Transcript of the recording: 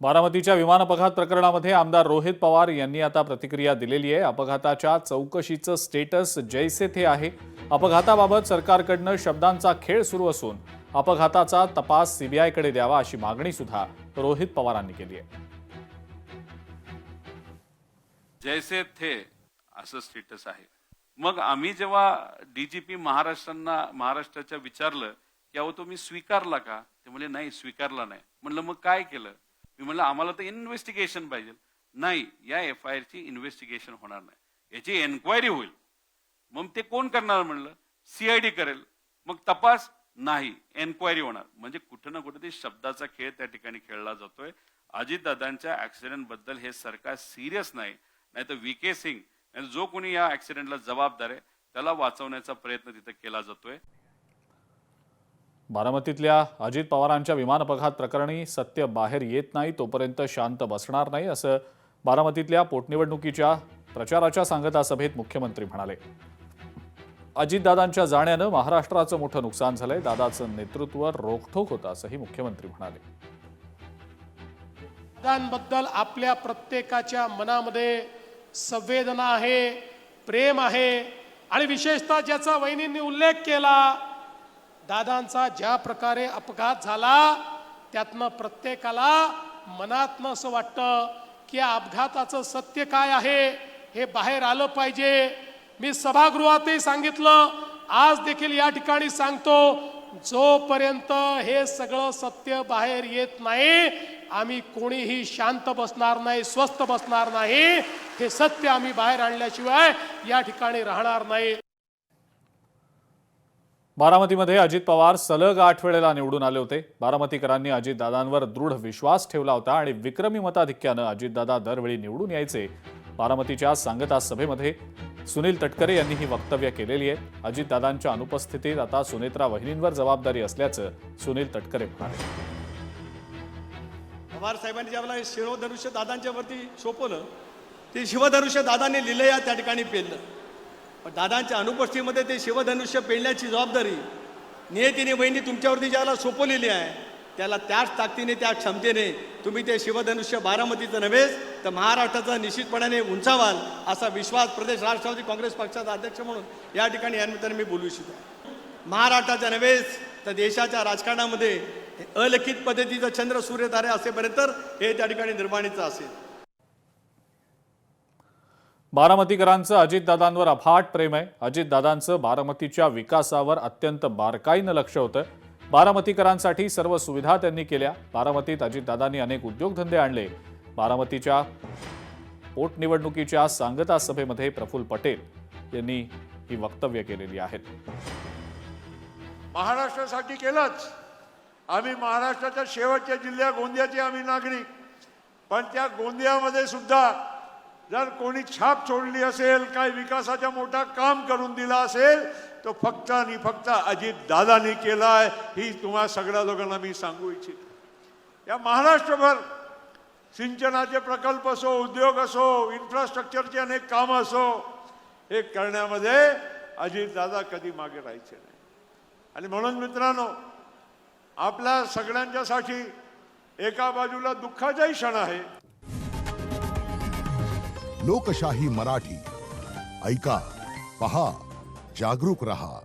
बारामतीच्या विमान अपघात प्रकरणामध्ये आमदार रोहित पवार यांनी आता प्रतिक्रिया दिलेली आहे। अपघाताच्या चौकशीचं स्टेटस जैसे थे आहे। अपघाताबाबत सरकारकडून शब्दांचा खेळ सुरू असून अपघाताचा तपास सीबीआयकडे द्यावा अशी मागणी सुद्धा रोहित पवारांनी केली आहे। जैसे थे असं स्टेटस आहे। मग आम्ही जेव्हा डीजीपी महाराष्ट्राच्या विचारलं की अहो तुम्ही स्वीकारला का, ते म्हणले नाही स्वीकारला नाही। म्हणलं मग काय केलं? मी म्हणलं आम्हाला तर इन्व्हेस्टिगेशन पाहिजे। नाही, या एफआयआर ची इन्व्हेस्टिगेशन होणार नाही, याची एन्क्वायरी होईल। मग ते कोण करणार? म्हणलं सीआयडी करेल। मग तपास नाही, एन्क्वायरी होणार। म्हणजे कुठे ना कुठे शब्दाचा खेळ त्या ठिकाणी खेळला जातोय। अजितदादांच्या ऍक्सिडेंट बद्दल हे सरकार सिरियस नाही, नाहीतर व्हीके सिंग आणि जो कोणी या ऍक्सिडेंटला जबाबदार आहे त्याला वाचवण्याचा प्रयत्न तिथे केला जातोय। बारामतीतल्या अजित पवारांच्या विमान अपघात प्रकरणी सत्य बाहेर येत नाही तोपर्यंत शांत बसणार नाही असं बारामतीतल्या पोटनिवडणुकीच्या प्रचाराच्या सांगता सभेत मुख्यमंत्री म्हणाले। अजितदादांच्या जाण्यानं महाराष्ट्राचं मोठं नुकसान झालंय, दादाचं नेतृत्व रोखठोक होतं असंही मुख्यमंत्री म्हणाले। दादांबद्दल आपल्या प्रत्येकाच्या मनामध्ये संवेदना आहे, प्रेम आहे आणि विशेषतः ज्याचा वहिनींनी उल्लेख केला, दादांचा ज्या प्रकारे अपघात झाला त्यातनं प्रत्येकाला मनातनं असं वाटतं की या अपघाताचं सत्य काय आहे हे बाहेर आलं पाहिजे। मी सभागृहातही सांगितलं, आज देखील या ठिकाणी सांगतो, जोपर्यंत हे सगळं सत्य बाहेर येत नाही आम्ही कोणीही शांत बसणार नाही, स्वस्थ बसणार नाही। हे सत्य आम्ही बाहेर आणल्याशिवाय या ठिकाणी राहणार नाही। बारामतीमध्ये अजित पवार सलग 8 वेळेला निवडून आले होते। बारामतीकरांनी अजितदादांवर दृढ विश्वास ठेवला होता आणि विक्रमी मताधिक्यानं अजितदादा दरवेळी निवडून यायचे। बारामतीच्या सांगता सभेमध्ये सुनील तटकरे यांनी ही वक्तव्य केलेली आहे। अजितदादांच्या अनुपस्थितीत आता सुनेत्रा वहिनींवर जबाबदारी असल्याचं सुनील तटकरे म्हणाले। पवार साहेबांनी ज्यावेळेला शिवधनुष्य दादांच्या वरती सोपवलं, ते शिवधनुष्य दादांनी लिहिलं, त्या ठिकाणी पेललं। पण दादांच्या अनुपस्थितीमध्ये ते शिवधनुष्य पेलण्याची जबाबदारी नियतीने वहिनी तुमच्यावरती ज्याला सोपवलेली आहे, त्याला त्याच ताकदीने त्या क्षमतेने तुम्ही ते शिवधनुष्य बारामतीचं नव्हेच तर महाराष्ट्राचा निश्चितपणाने उंचावाल असा विश्वास प्रदेश राष्ट्रवादी काँग्रेस पक्षाचा अध्यक्ष म्हणून या ठिकाणी या निमित्ताने मी बोलू इच्छितो। महाराष्ट्राच्या नव्हेच तर देशाच्या राजकारणामध्ये अलिखित पद्धतीचं चंद्र सूर्य तारे असेपर्यंत हे त्या ठिकाणी निर्माणीचं असेल। बारामतीकरांचं अजितदादांवर अफाट प्रेम आहे। अजितदादांचं बारामतीच्या विकासावर अत्यंत बारकाईनं लक्ष होतं। बारामतीकरांसाठी सर्व सुविधा त्यांनी केल्या। बारामतीत अजितदादांनी अनेक उद्योगधंदे आणले। बारामतीच्या पोटनिवडणुकीच्या सांगता सभेमध्ये प्रफुल्ल पटेल यांनी ही वक्तव्य केलेली आहेत। महाराष्ट्रासाठी केलंच। आम्ही महाराष्ट्राच्या शेवटच्या जिल्ह्या गोंदियाचे आम्ही नागरिक, पण त्या गोंदियामध्ये सुद्धा जर कोणी छाप सोडली असेल, काही विकासाचा मोठा काम करून दिला असेल, तो फक्त आणि फक्त अजितदादांनी केलाय। ही तुम्हा सगळ्या लोकांना मी सांगू इच्छितो। या महाराष्ट्रभर सिंचनाचे प्रकल्प असो, उद्योग असो, इन्फ्रास्ट्रक्चरचे अनेक कामं असो, हे करण्यामध्ये अजितदादा कधी मागे राहायचे नाही। आणि म्हणून मित्रांनो, आपल्या सगळ्यांच्यासाठी एका बाजूला दुःखाचाही क्षण आहे। लोकशाही मराठी ऐका, पहा, जागरूक रहा।